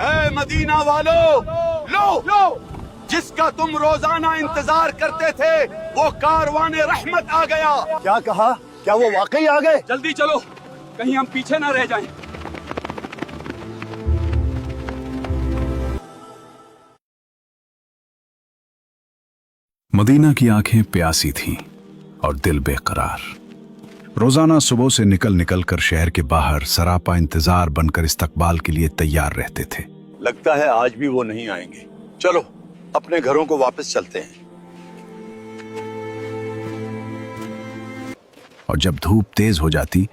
اے مدینہ والو، لو جس کا تم روزانہ انتظار کرتے تھے وہ کاروان رحمت آ گیا۔ کیا کہا؟ کیا وہ واقعی آ گئے؟ جلدی چلو، کہیں ہم پیچھے نہ رہ جائیں۔ مدینہ کی آنکھیں پیاسی تھیں اور دل بے قرار۔ روزانہ صبح سے نکل کر شہر کے باہر سراپا انتظار بن کر استقبال کے لیے تیار رہتے تھے۔ لگتا ہے آج بھی وہ نہیں آئیں گے۔ چلو اپنے گھروں کو واپس چلتے ہیں۔ اور جب دھوپ تیز ہو جاتی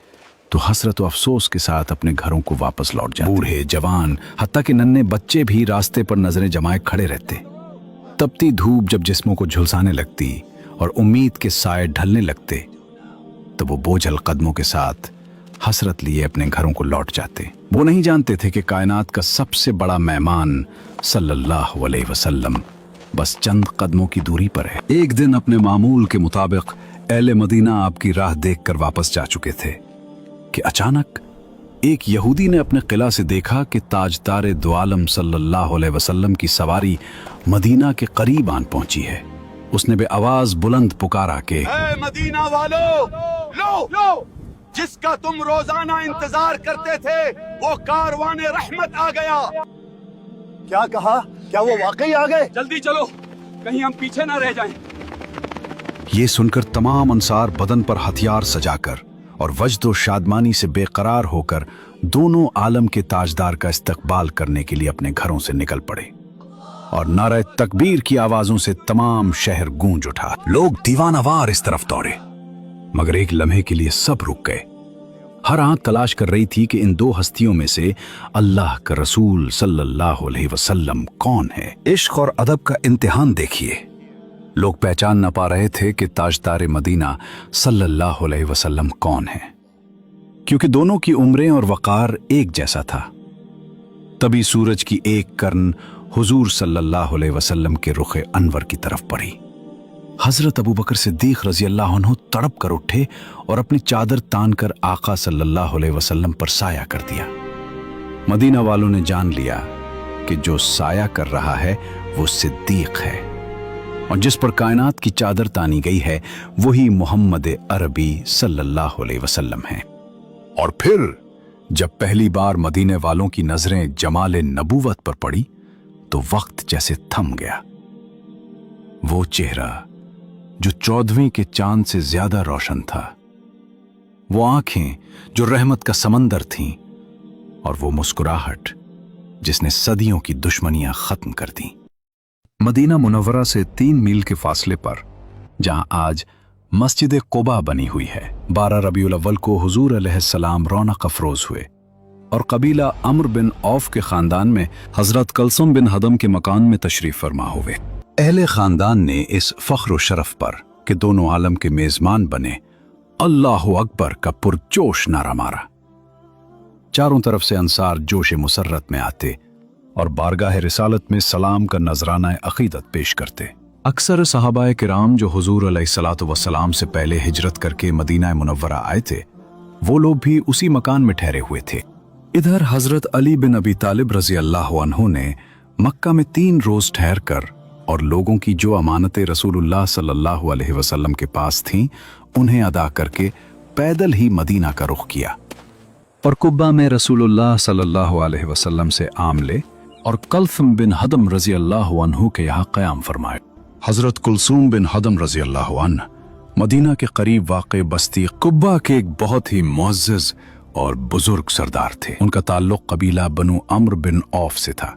تو حسرت و افسوس کے ساتھ اپنے گھروں کو واپس لوٹ جاتے۔ بوڑھے، جوان، حتیٰ کہ ننھے بچے بھی راستے پر نظریں جمائے کھڑے رہتے۔ تپتی دھوپ جب جسموں کو جھلسانے لگتی اور امید کے سائے ڈھلنے لگتے تو وہ بوجھل قدموں کے ساتھ حسرت لیے اپنے گھروں کو لوٹ جاتے۔ وہ نہیں جانتے تھے کہ کائنات کا سب سے بڑا مہمان صلی اللہ علیہ وسلم بس چند قدموں کی دوری پر ہے۔ ایک دن اپنے معمول کے مطابق اہل مدینہ آپ کی راہ دیکھ کر واپس جا چکے تھے کہ اچانک ایک یہودی نے اپنے قلعہ سے دیکھا کہ تاجدار دو عالم صلی اللہ علیہ وسلم کی سواری مدینہ کے قریب آن پہنچی ہے۔ اس نے بے آواز بلند پکارا کہ اے مدینہ والو، لو جس کا تم روزانہ انتظار کرتے تھے وہ کاروان رحمت آ گیا۔ کیا کہا؟ کیا وہ واقعی آ گئے؟ جلدی چلو، کہیں ہم پیچھے نہ رہ جائیں۔ یہ سن کر تمام انصار بدن پر ہتھیار سجا کر اور وجد و شادمانی سے بے قرار ہو کر دونوں عالم کے تاجدار کا استقبال کرنے کے لیے اپنے گھروں سے نکل پڑے اور نعرہ تکبیر کی آوازوں سے تمام شہر گونج اٹھا۔ لوگ دیوانہ وار اس طرف دوڑے، مگر ایک لمحے کے لیے سب رک گئے۔ ہر آنکھ تلاش کر رہی تھی کہ ان دو ہستیوں میں سے اللہ کا رسول صلی اللہ علیہ وسلم کون ہے۔ عشق اور ادب کا امتحان دیکھیے۔ لوگ پہچان نہ پا رہے تھے کہ تاجدار مدینہ صلی اللہ علیہ وسلم کون ہے، کیونکہ دونوں کی عمریں اور وقار ایک جیسا تھا۔ تبھی سورج کی ایک کرن حضور صلی اللہ علیہ وسلم کے رخ انور کی طرف پڑی۔ حضرت ابوبکر صدیق رضی اللہ عنہ تڑپ کر اٹھے اور اپنی چادر تان کر آقا صلی اللہ علیہ وسلم پر سایہ کر دیا۔ مدینہ والوں نے جان لیا کہ جو سایہ کر رہا ہے وہ صدیق ہے، اور جس پر کائنات کی چادر تانی گئی ہے وہی محمد عربی صلی اللہ علیہ وسلم ہے۔ اور پھر جب پہلی بار مدینے والوں کی نظریں جمال نبوت پر پڑی تو وقت جیسے تھم گیا۔ وہ چہرہ جو 14ویں کے چاند سے زیادہ روشن تھا، وہ آنکھیں جو رحمت کا سمندر تھیں، اور وہ مسکراہٹ جس نے صدیوں کی دشمنیاں ختم کر دیں۔ مدینہ منورہ سے 3 میل کے فاصلے پر جہاں آج مسجد قباء بنی ہوئی ہے، 12 ربیع الاول کو حضور علیہ السلام رونق افروز ہوئے اور قبیلہ عمر بن عوف کے خاندان میں حضرت کلثوم بن ہدم کے مکان میں تشریف فرما ہوئے۔ اہل خاندان نے اس فخر و شرف پر کہ دونوں عالم کے میزبان بنے اللہ اکبر کا پرجوش نعرہ مارا۔ چاروں طرف سے انصار جوش مسرت میں آتے اور بارگاہ رسالت میں سلام کا نذرانہ عقیدت پیش کرتے۔ اکثر صحابہ کرام جو حضور علیہ الصلوۃ والسلام سے پہلے ہجرت کر کے مدینہ منورہ آئے تھے، وہ لوگ بھی اسی مکان میں ٹھہرے ہوئے تھے۔ ادھر حضرت علی بن ابی طالب رضی اللہ عنہ نے مکہ میں 3 روز ٹھہر کر اور لوگوں کی جو امانتیں رسول اللہ صلی اللہ علیہ وسلم کے پاس تھیں انہیں ادا کر کے پیدل ہی مدینہ کا رخ کیا اور قباء میں رسول اللہ صلی اللہ علیہ وسلم سے عاملے اور کلثوم بن ہدم رضی اللہ عنہ کے یہاں قیام فرمائے۔ حضرت کلثوم بن ہدم رضی اللہ عنہ مدینہ کے قریب واقع بستی قباء کے ایک بہت ہی معزز اور بزرگ سردار تھے۔ ان کا تعلق قبیلہ بنو عمر بن عوف سے تھا۔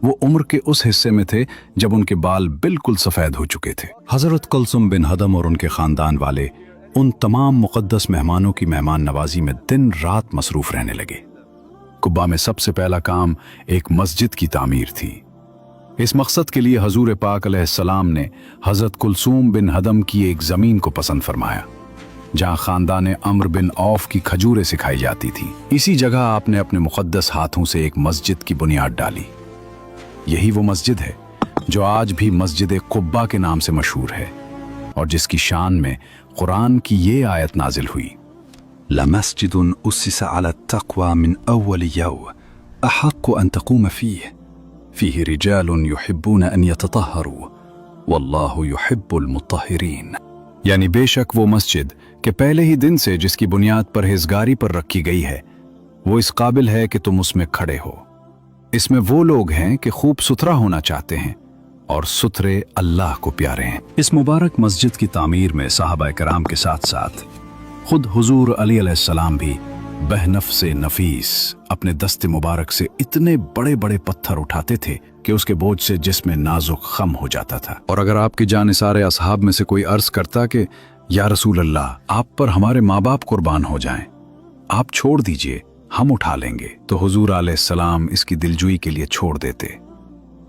وہ عمر کے اس حصے میں تھے جب ان کے بال بالکل سفید ہو چکے تھے۔ حضرت کلثوم بن ہدم اور ان کے خاندان والے ان تمام مقدس مہمانوں کی مہمان نوازی میں دن رات مصروف رہنے لگے۔ قباء میں سب سے پہلا کام ایک مسجد کی تعمیر تھی۔ اس مقصد کے لیے حضور پاک علیہ السلام نے حضرت کلثوم بن ہدم کی ایک زمین کو پسند فرمایا جہاں خاندان عمر بن عوف کی کھجوریں سکھائی جاتی تھی۔ اسی جگہ آپ نے اپنے مقدس ہاتھوں سے ایک مسجد کی بنیاد ڈالی۔ یہی وہ مسجد ہے جو آج بھی مسجد قباء کے نام سے مشہور ہے اور جس کی شان میں قرآن کی یہ آیت نازل ہوئی، لَمَسْجِدٌ أُسِّسَ عَلَى التَّقْوَى مِنْ أَوَّلِ يَوْمٍ أحق أن تقوم فيه رجال يحبون أن يتطهروا والله يحب المطهرين. یعنی بے شک وہ مسجد کہ پہلے ہی دن سے جس کی بنیاد پرہیزگاری پر رکھی گئی ہے وہ اس قابل ہے کہ تم اس میں کھڑے ہو. اس میں وہ لوگ ہیں کہ خوب ستھرا ہونا چاہتے ہیں اور ستھرے اللہ کو پیارے ہیں. اس مبارک مسجد کی تعمیر میں صحابہ کرام کے ساتھ ساتھ خود حضور علی علیہ السلام بھی بہنفس نفیس اپنے دست مبارک سے اتنے بڑے بڑے پتھر اٹھاتے تھے کہ اس کے بوجھ سے جسم نازک خم ہو جاتا تھا. اور اگر آپ کے جانثار اصحاب میں سے کوئی عرض کرتا کہ یا رسول اللہ آپ پر ہمارے ماں باپ قربان ہو جائیں، آپ چھوڑ دیجئے ہم اٹھا لیں گے، تو حضور علیہ السلام اس کی دلجوئی کے لیے چھوڑ دیتے،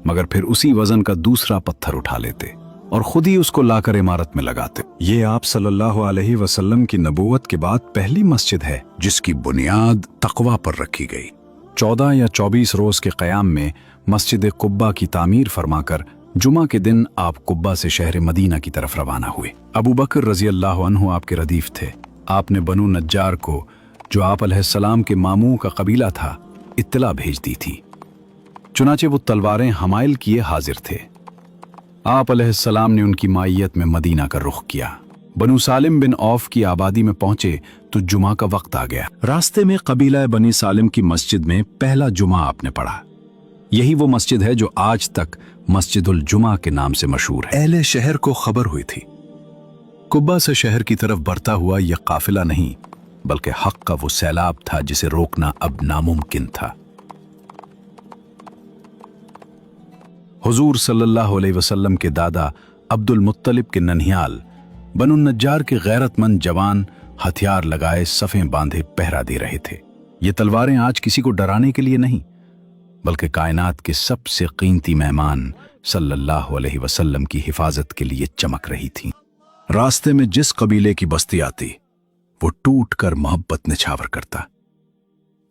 مگر پھر اسی وزن کا دوسرا پتھر اٹھا لیتے اور خود ہی اس کو لا کر عمارت میں لگاتے. یہ آپ صلی اللہ علیہ وسلم کی نبوت کے بعد پہلی مسجد ہے جس کی بنیاد تقوی پر رکھی گئی. 14 یا 24 روز کے قیام میں مسجد قبہ کی تعمیر فرما کر جمعہ کے دن آپ قبہ سے شہر مدینہ کی طرف روانہ ہوئے. ابو بکر رضی اللہ عنہ آپ کے ردیف تھے. آپ نے بنو نجار کو، جو آپ علیہ السلام کے ماموں کا قبیلہ تھا، اطلاع بھیج دی تھی. چنانچہ وہ تلواریں حمائل کیے حاضر تھے. آپ علیہ السلام نے ان کی مائیت میں مدینہ کا رخ کیا. بنو سالم بن عوف کی آبادی میں پہنچے تو جمعہ کا وقت آ گیا. راستے میں قبیلہ بنی سالم کی مسجد میں پہلا جمعہ آپ نے پڑھا. یہی وہ مسجد ہے جو آج تک مسجد الجمعہ کے نام سے مشہور ہے. اہل شہر کو خبر ہوئی تھی. قبہ سے شہر کی طرف بڑھتا ہوا یہ قافلہ نہیں بلکہ حق کا وہ سیلاب تھا جسے روکنا اب ناممکن تھا. حضور صلی اللہ علیہ وسلم کے دادا عبد المطلب کے ننھیال بنو النجار کے غیرت مند جوان ہتھیار لگائے صفیں باندھے پہرا دے رہے تھے. یہ تلواریں آج کسی کو ڈرانے کے لیے نہیں بلکہ کائنات کے سب سے قیمتی مہمان صلی اللہ علیہ وسلم کی حفاظت کے لیے چمک رہی تھیں. راستے میں جس قبیلے کی بستی آتی وہ ٹوٹ کر محبت نچھاور کرتا.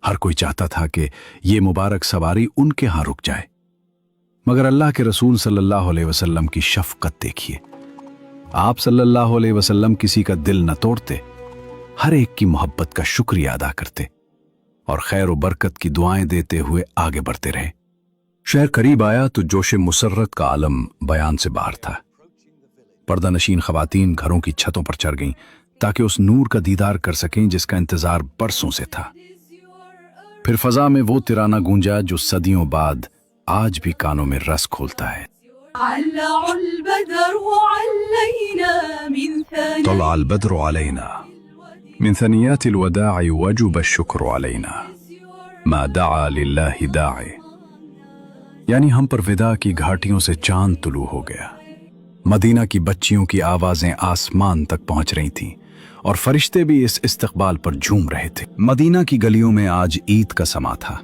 ہر کوئی چاہتا تھا کہ یہ مبارک سواری ان کے ہاں رک جائے، مگر اللہ کے رسول صلی اللہ علیہ وسلم کی شفقت دیکھیے. آپ صلی اللہ علیہ وسلم کسی کا دل نہ توڑتے، ہر ایک کی محبت کا شکریہ ادا کرتے اور خیر و برکت کی دعائیں دیتے ہوئے آگے بڑھتے رہے. شہر قریب آیا تو جوش مسرت کا عالم بیان سے باہر تھا. پردہ نشین خواتین گھروں کی چھتوں پر چڑھ گئیں تاکہ اس نور کا دیدار کر سکیں جس کا انتظار برسوں سے تھا. پھر فضا میں وہ ترانہ گونجا جو صدیوں بعد آج بھی کانوں میں رس کھولتا ہے. طلع البدر علينا من ثنيات الوداع وجب الشكر علينا ما دعا لله داعي. یعنی ہم پر وداع کی گھاٹیوں سے چاند طلوع ہو گیا. مدینہ کی بچیوں کی آوازیں آسمان تک پہنچ رہی تھیں اور فرشتے بھی اس استقبال پر جھوم رہے تھے. مدینہ کی گلیوں میں آج عید کا سما تھا،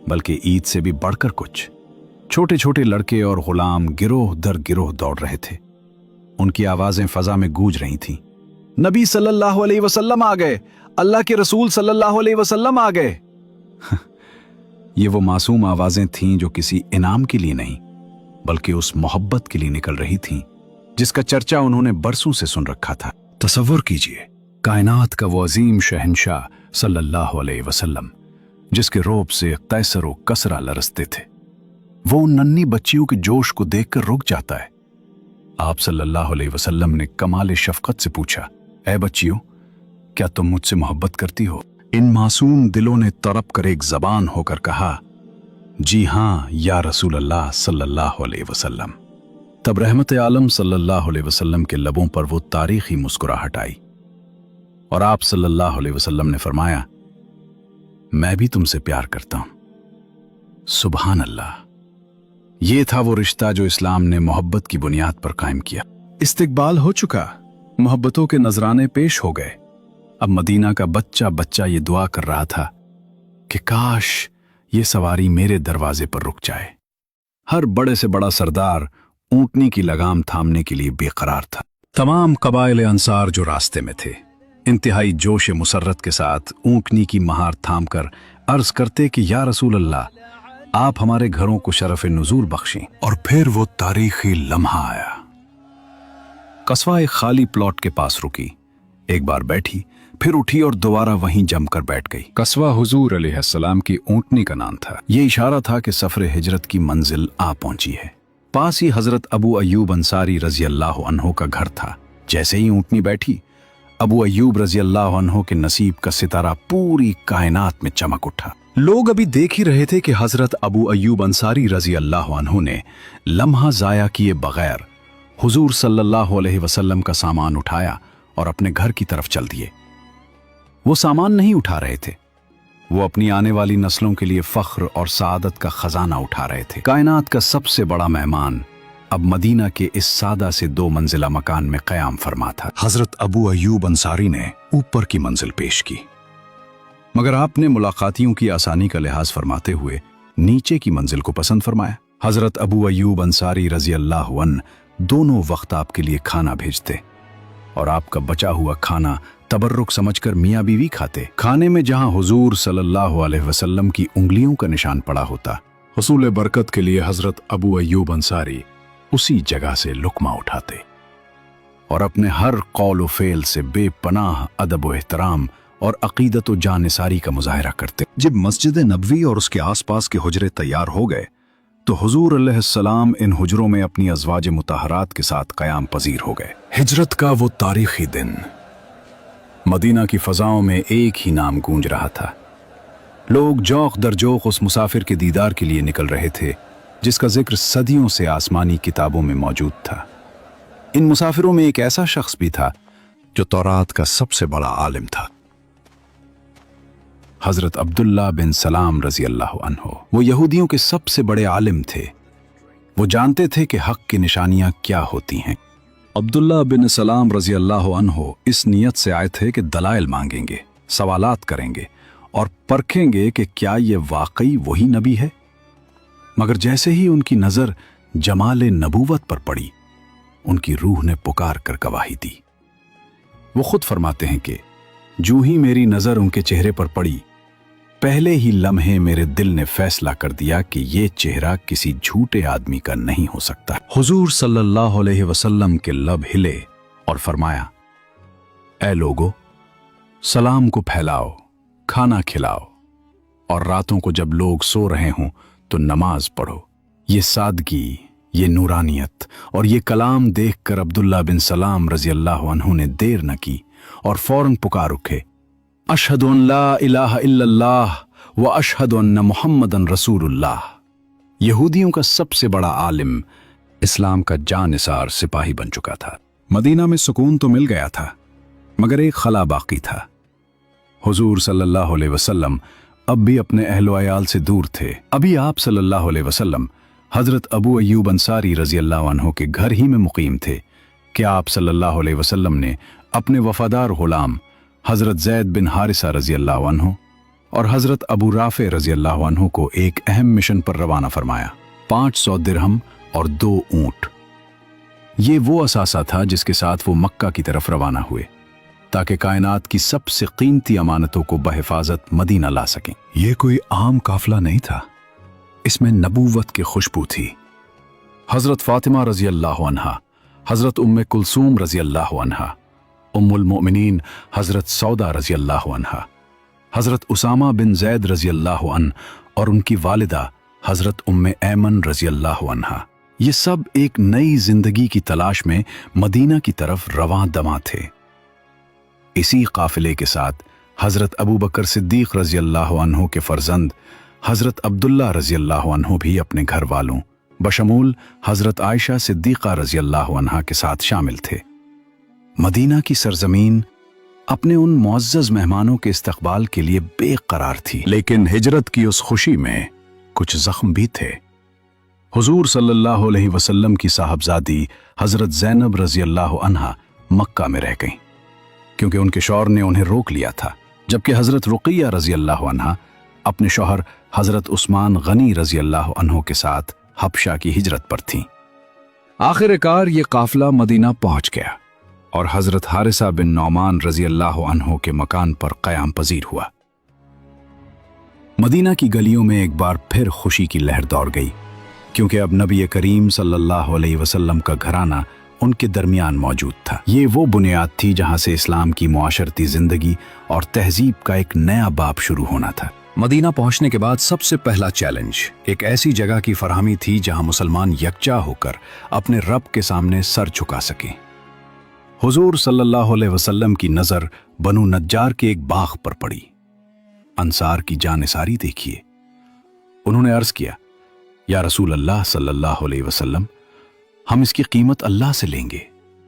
بلکہ عید سے بھی بڑھ کر کچھ. چھوٹے چھوٹے لڑکے اور غلام گروہ در گروہ دوڑ رہے تھے. ان کی آوازیں فضا میں گونج رہی تھیں. نبی صلی اللہ علیہ وسلم آ گئے، اللہ کے رسول صلی اللہ علیہ وسلم آ گئے. یہ وہ معصوم آوازیں تھیں جو کسی انعام کے لیے نہیں بلکہ اس محبت کے لیے نکل رہی تھیں جس کا چرچا انہوں نے برسوں سے سن رکھا تھا. تصور کیجئے کائنات کا وہ عظیم شہنشاہ صلی اللہ علیہ وسلم جس کے روب سے قیصر و کسرا لرزتے تھے، وہ ان ننھی بچیوں کے جوش کو دیکھ کر رک جاتا ہے. آپ صلی اللہ علیہ وسلم نے کمال شفقت سے پوچھا، اے بچیوں، کیا تم مجھ سے محبت کرتی ہو؟ ان معصوم دلوں نے تڑپ کر ایک زبان ہو کر کہا، جی ہاں یا رسول اللہ صلی اللہ علیہ وسلم. تب رحمت عالم صلی اللہ علیہ وسلم کے لبوں پر وہ تاریخی مسکراہٹ آئی اور آپ صلی اللہ علیہ وسلم نے فرمایا، میں بھی تم سے پیار کرتا ہوں. سبحان اللہ. یہ تھا وہ رشتہ جو اسلام نے محبت کی بنیاد پر قائم کیا. استقبال ہو چکا، محبتوں کے نذرانے پیش ہو گئے. اب مدینہ کا بچہ بچہ یہ دعا کر رہا تھا کہ کاش یہ سواری میرے دروازے پر رک جائے. ہر بڑے سے بڑا سردار اونٹنی کی لگام تھامنے کے لیے بے قرار تھا. تمام قبائل انصار جو راستے میں تھے انتہائی جوش مسرت کے ساتھ اونٹنی کی مہار تھام کر عرض کرتے کہ یا رسول اللہ، آپ ہمارے گھروں کو شرف نزول بخشیں. اور پھر وہ تاریخی لمحہ آیا. قصوہ ایک خالی پلاٹ کے پاس رکی. एक बार बैठी, फिर उठी और दोबारा वहीं जमकर बैठ गई। कस्वा हुजूर अलैहिस्सलाम की ऊंटनी का नाम था। ये इशारा था कि सफर हिजरत की मंजिल आ पहुंची है। पास ही हजरत अबू अय्यूब अंसारी रजी अल्लाह अन्हो का घर था। जैसे ही ऊंटनी बैठी, अबू अय्यूब रजी अल्लाह अन्हो के नसीब का सितारा पूरी कायनात में चमक उठा। लोग अभी देख ही रहे थे कि हजरत अबू अय्यूब अंसारी रजी अल्लाह अन्हो ने लम्हा जाया किए बगैर हुजूर सल्लल्लाहु अलैहि वसल्लम का सामान उठाया और अपने घर की तरफ चल दिए। वो सामान नहीं उठा रहे थे, वो अपनी आने वाली नस्लों के लिए फख्र और सादत का खजाना उठा रहे थे। कायनात का सबसे बड़ा मेहमान अब मदीना के इस सादा से 2 मंजिला मकान में क़याम फरमा था। हजरत अबू अय्यूब अंसारी ने ऊपर की मंजिल पेश की, मगर आपने मुलाकातियों की आसानी का लिहाज फरमाते हुए नीचे की मंजिल को पसंद फरमाया। हजरत अबू अय्यूब अंसारी रजी अल्लाह अन्हु दोनों वक्त आपके लिए खाना भेजते और आपका बचा हुआ खाना तबर्रुक समझकर मियाँ बीवी खाते। खाने में जहां हुजूर सल्लल्लाहु अलैहि वसल्लम की उंगलियों का निशान पड़ा होता, हुसूल बरकत के लिए हजरत अबू अय्यूब अंसारी उसी जगह से लुकमा उठाते और अपने हर कौल व फेल से बेपनाह अदब व एहतराम और अकीदत व जानिसारी का मुजाहिरा करते। जब मस्जिद नबवी और उसके आसपास के हुजरे तैयार हो गए तो हुजूर अलैहिस्सलाम इन हुजरों में अपनी अज़वाज मुताहरात के साथ क़याम पजीर हो गए। हिजरत का वो तारीखी दिन, मदीना की फ़ज़ाओं में एक ही नाम गूंज रहा था। लोग जौक दर जौक उस मुसाफिर के दीदार के लिए निकल रहे थे जिसका जिक्र सदियों से आसमानी किताबों में मौजूद था। इन मुसाफिरों में एक ऐसा शख्स भी था जो तौरात का सबसे बड़ा आलिम था, हजरत अब्दुल्ला बिन सलाम रजी अल्लाह अन्हो। वो यहूदियों के सबसे बड़े आलिम थे। वो जानते थे कि हक की निशानियां क्या होती हैं। अब्दुल्ला बिन सलाम रजी अल्लाह अन्हो इस नियत से आए थे कि दलाइल मांगेंगे, सवालात करेंगे और परखेंगे कि क्या ये वाकई वही नबी है। मगर जैसे ही उनकी नज़र जमाले नबूवत पर पड़ी, उनकी रूह ने पुकार कर गवाही दी। वो खुद फरमाते हैं कि जूं ही मेरी नज़र उनके चेहरे पर पड़ी, पहले ही लम्हे मेरे दिल ने फैसला कर दिया कि ये चेहरा किसी झूठे आदमी का नहीं हो सकता। हुजूर सल्लल्लाहु अलैहि वसल्लम के लब हिले और फरमाया, ऐ लोगो, सलाम को फैलाओ, खाना खिलाओ और रातों को जब लोग सो रहे हों तो नमाज पढ़ो। ये सादगी, ये नूरानियत और ये कलाम देखकर अब्दुल्ला बिन सलाम रजी अल्लाह अन्हु ने देर न की और फौरन पुकार उठे, अशहदु अन ला इलाहा इल्लल्लाह व अशहदु अन्न मुहम्मदन रसूलुल्लाह। यहूदियों का सबसे बड़ा आलिम इस्लाम का जानिसार सिपाही बन चुका था। मदीना में सुकून तो मिल गया था, मगर एक खला बाकी था। हुजूर सल्लल्लाहु अलैहि वसल्लम अब भी अपने अहलो अयाल से दूर थे। अभी आप सल्लल्लाहु अलैहि वसल्लम हजरत अबू अय्यूब अंसारी रजी अल्लाह अन्हु के घर ही में मुकीम थे कि आप सल्लल्लाहु अलैहि वसल्लम ने अपने वफादार गुलाम हजरत ज़ैद बिन हारिसा रजी अल्लाह अन्हु और हजरत अबू राफे रजी अल्लाह अन्हु को एक अहम मिशन पर रवाना फरमाया। 500 दिरहम और 2 ऊंट, ये वो असासा था जिसके साथ वो मक्का की तरफ रवाना हुए ताकि कायनात की सबसे कीमती अमानतों को बहिफाजत मदीना ला सकें। ये कोई आम काफिला नहीं था, इसमें नबूवत की खुशबू थी। हजरत फातिमा रजी अल्लाह अन्हा, हजरत उम्मे कुलसूम रजी अल्लाह अन्हा, उम्मुल मोमिनीन हजरत सौदा रजी अल्लाह अन्हा, हजरत उसामा बिन जैद रजी अल्लाह अन्ह और उनकी वालिदा हजरत उम्मे ऐमन रजी अल्लाह अन्हा, ये सब एक नई जिंदगी की तलाश में मदीना की तरफ रवां दवां थे। इसी काफिले के साथ हजरत अबू बकर सिद्दीक रजी अल्लाह अन्हु के फर्जंद हजरत अब्दुल्ला रजी अल्लाह अन्हु भी अपने घर वालों बशमूल हजरत आयशा सिद्दीक़ा रजी अल्लाह अन्हा के साथ शामिल थे। मदीना की सरजमीन अपने उन मुअज़्ज़ज़ मेहमानों के इस्तकबाल के लिए बेकरार थी, लेकिन हिजरत की उस खुशी में कुछ जख्म भी थे। हुजूर सल्लल्लाहु अलैहि वसल्लम की साहबजादी हजरत ज़ैनब रजी अल्लाह अन्हा मक्का में रह गईं क्योंकि उनके शौहर ने उन्हें रोक लिया था, जबकि हजरत रुक़िया रजी अल्लाह अन्हा अपने शौहर हजरत उस्मान गनी रजी अल्लाह अन्हु के साथ हबशा की हिजरत पर थीं। आखिरकार ये काफिला मदीना पहुंच गया और हजरत हारिसा बिन नौमान रजी अल्लाह अन्हु के मकान पर क़याम पजीर हुआ। मदीना की गलियों में एक बार फिर खुशी की लहर दौड़ गई क्योंकि अब नबी करीम सल्लल्लाहु अलैहि वसल्लम का घराना उनके दरमियान मौजूद था। ये वो बुनियाद थी जहां से इस्लाम की मुआशरती जिंदगी और तहजीब का एक नया बाब शुरू होना था। मदीना पहुंचने के बाद सबसे पहला चैलेंज एक ऐसी जगह की फरहमी थी जहां मुसलमान यकजा होकर अपने रब के सामने सर झुका सकें। हुजूर सल्लल्लाहु अलैहि वसल्लम की नजर बनु नज्जार के एक बाग पर पड़ी। अंसार की जानिसारी देखिए। उन्होंने अर्ज किया, या रसूल अल्लाह सल्लल्लाहु अलैहि वसल्लम, हम इसकी कीमत अल्लाह से लेंगे,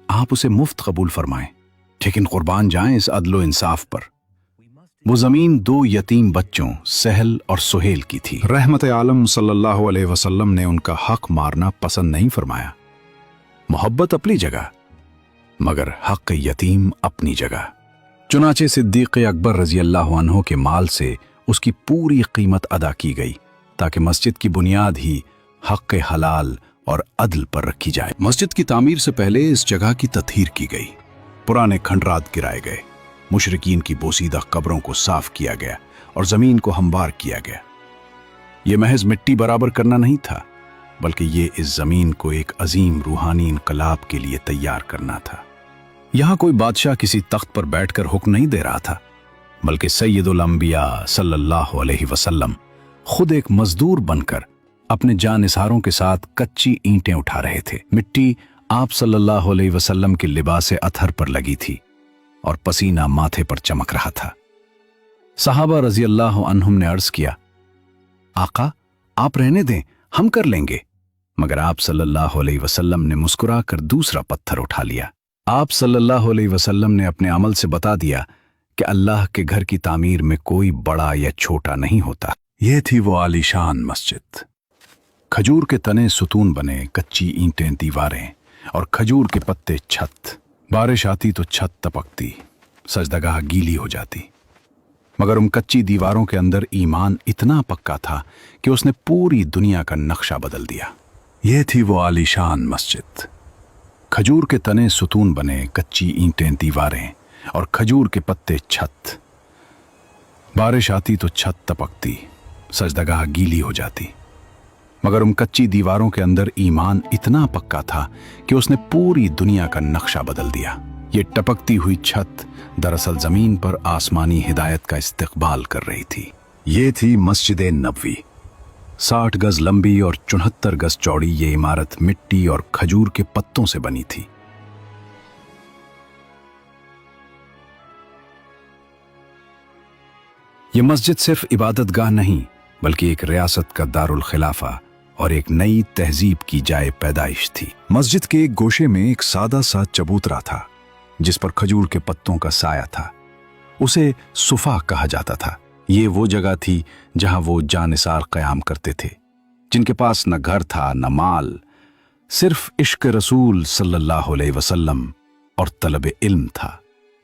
आप उसे मुफ्त कबूल फरमाएं, लेकिन कुर्बान जाएं इस अदलो इंसाफ पर। वो जमीन दो यतीम बच्चों सहल और सुहेल की थी। रहमत आलम सल्लल्लाहु अलैहि वसल्लम ने उनका हक मारना पसंद नहीं फरमाया। मोहब्बत अपनी जगह, मगर हक यतीम अपनी जगह। चुनाचे सिद्दीक़ अकबर रजी अल्लाह अन्हो के माल से उसकी पूरी कीमत अदा की गई ताकि मस्जिद की बुनियाद ही हक हलाल और अदल पर रखी जाए। मस्जिद की तामीर से पहले इस जगह की तत्हीर की गई। पुराने खंडरात गिराए गए, मुशरिकीन की बोसीदा कब्रों को साफ किया गया और जमीन को हमवार किया गया। ये महज मिट्टी बराबर करना नहीं था, बल्कि ये इस जमीन को एक अजीम रूहानी इनकलाब के लिए तैयार करना था। यहां कोई बादशाह किसी तख्त पर बैठकर हुक्म नहीं दे रहा था, बल्कि सैयदुल अंबिया सल्लल्लाहु अलैहि वसल्लम खुद एक मजदूर बनकर अपने जानिसारों के साथ कच्ची ईंटें उठा रहे थे। मिट्टी आप सल्लल्लाहु अलैहि वसल्लम के लिबास अतहर पर लगी थी और पसीना माथे पर चमक रहा था। सहाबा रजी अल्लाह अन्हुम ने अर्ज किया, आका आप रहने दें, हम कर लेंगे। मगर आप सल्लल्लाहु अलैहि वसल्लम ने मुस्कुरा कर दूसरा पत्थर उठा लिया। आप सल्लल्लाहु अलैहि वसल्लम ने अपने अमल से बता दिया कि अल्लाह के घर की तामीर में कोई बड़ा या छोटा नहीं होता। यह थी वो आलीशान मस्जिद। खजूर के तने सुतून बने, कच्ची ईंटें दीवारें और खजूर के पत्ते छत। बारिश आती तो छत टपकती, सजदगाह गीली हो जाती। मगर उन कच्ची दीवारों के अंदर ईमान इतना पक्का था कि उसने पूरी दुनिया का नक्शा बदल दिया। यह थी वो आलीशान मस्जिद। खजूर के तने सुतून बने, कच्ची ईंटें दीवारें और खजूर के पत्ते छत। बारिश आती तो छत टपकती, सजदगाह गीली हो जाती। मगर उन कच्ची दीवारों के अंदर ईमान इतना पक्का था कि उसने पूरी दुनिया का नक्शा बदल दिया। ये टपकती हुई छत दरअसल जमीन पर आसमानी हिदायत का इस्तकबाल कर रही थी। ये थी मस्जिद नबवी। 60 गज लंबी और 74 गज चौड़ी ये इमारत मिट्टी और खजूर के पत्तों से बनी थी। ये मस्जिद सिर्फ इबादतगाह नहीं, बल्कि एक रियासत का दारुल खिलाफा और एक नई तहजीब की जाए पैदाइश थी। मस्जिद के एक गोशे में एक सादा सा चबूतरा था जिस पर खजूर के पत्तों का साया था। उसे सुफा कहा जाता था। ये वो जगह थी जहां वो जानिसार क़याम करते थे, जिनके पास न घर था न माल, सिर्फ इश्क रसूल सल्लल्लाहु अलैहि वसल्लम और तलब इल्म था।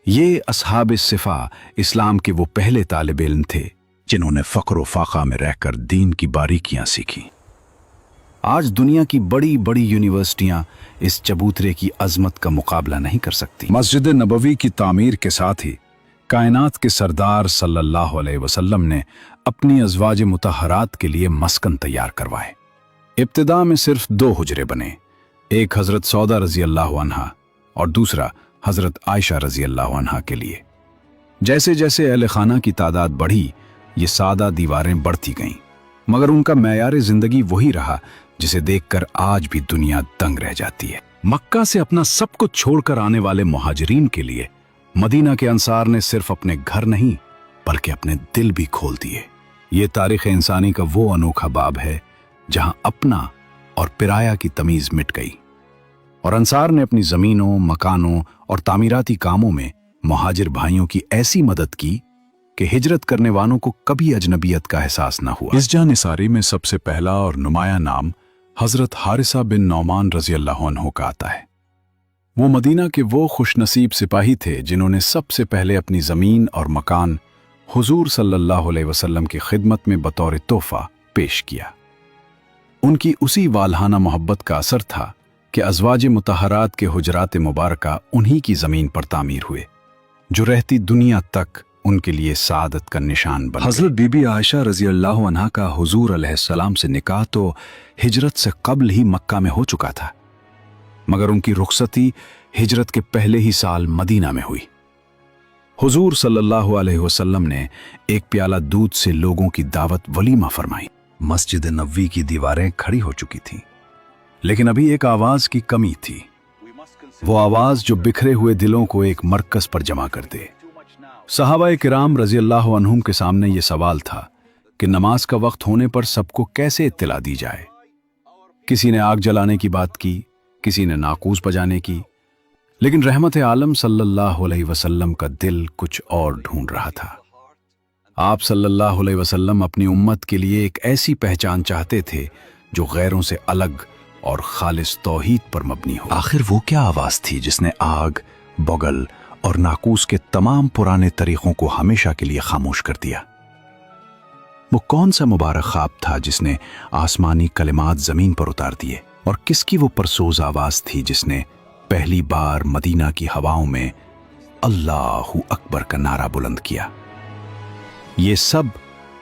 ये असहाब सिफा इस्लाम के वो पहले तालिब इल्म थे जिन्होंने फ़क्र व फाका में रहकर दीन की बारीकियां सीखी। आज दुनिया की बड़ी बड़ी यूनिवर्सिटियां इस चबूतरे की अजमत का मुकाबला नहीं कर सकती। मस्जिद नबवी की तामीर के साथ ही कायनात के सरदार सल्लल्लाहु अलैहि वसल्लम ने अपनी अज़वाज मुतहरात के लिए मस्कन तैयार करवाए। इब्तिदा में सिर्फ 2 हुजरे बने, एक हजरत सौदा रजी अल्लाह अन्हा और दूसरा हजरत आयशा रजी अल्लाह अन्हा के लिए। जैसे जैसे अहले खाना की तादाद बढ़ी, ये सादा दीवारें बढ़ती गईं, मगर उनका मैयार जिंदगी वही रहा जिसे देखकर आज भी दुनिया दंग रह जाती है। मक्का से अपना सब कुछ छोड़कर आने वाले मुहाजिरीन के लिए मदीना के अंसार ने सिर्फ अपने घर नहीं बल्कि अपने दिल भी खोल दिए। ये तारीख़ इंसानी का वो अनोखा बाब है जहां अपना और पिराया की तमीज मिट गई और अंसार ने अपनी जमीनों, मकानों और तामीराती कामों में मुहाजिर भाइयों की ऐसी मदद की कि हिजरत करने वालों को कभी अजनबियत का एहसास न हुआ। इस जानिसारी में सबसे पहला और नुमाया नाम हजरत हारिसा बिन नौमान रजी अल्लाह अन्हु का आता है। वो मदीना के वो खुशनसीब सिपाही थे जिन्होंने सबसे पहले अपनी ज़मीन और मकान हुजूर सल्लल्लाहु अलैहि वसल्लम की खिदमत में बतौर तोहफा पेश किया। उनकी उसी वालहाना मोहब्बत का असर था कि अज़वाज मुतहरात के हुजरात मुबारका उन्हीं की ज़मीन पर तामीर हुए, जो रहती दुनिया तक उनके लिए सादत का निशान बन। हज़रत बीबी आयशा रजी अल्लाह अन्हा का हुजूर अलैहिस्सलाम से निकाह तो हिजरत से कबल ही मक्का में हो चुका था। मगर उनकी रुखसती हिजरत के पहले ही साल मदीना में हुई। हुजूर सल्लल्लाहु अलैहि वसल्लम ने एक प्याला दूध से लोगों की दावत वलीमा फरमाई। मस्जिद नबवी की दीवारें खड़ी हो चुकी थीं, लेकिन अभी एक आवाज की कमी थी। वो आवाज जो बिखरे हुए दिलों को एक मरकज पर जमा कर दे। सहाबाए किराम रजी अल्लाह अन्हुम के सामने ये सवाल था कि नमाज का वक्त होने पर सबको कैसे इत्तला दी जाए। किसी ने आग जलाने की बात की, किसी ने नाकूस बजाने की, लेकिन रहमत आलम सल्लल्लाहु अलैहि वसल्लम का दिल कुछ और ढूंढ रहा था। आप सल्लल्लाहु अलैहि वसल्लम अपनी उम्मत के लिए एक ऐसी पहचान चाहते थे जो गैरों से अलग और खालिस तौहीद पर मबनी हो। आखिर वो क्या आवाज थी जिसने आग, बगल और नाकूस के तमाम पुराने तरीकों को हमेशा के लिए खामोश कर दिया? वो कौन सा मुबारक ख्वाब था जिसने आसमानी कलिमात जमीन पर उतार दिए? और किसकी वो परसोज आवाज थी जिसने पहली बार मदीना की हवाओं में अल्लाहु अकबर का नारा बुलंद किया? ये सब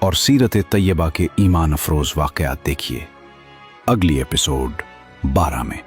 और सीरत तैयबा के ईमान अफरोज वाकयात देखिए अगली एपिसोड 12 में।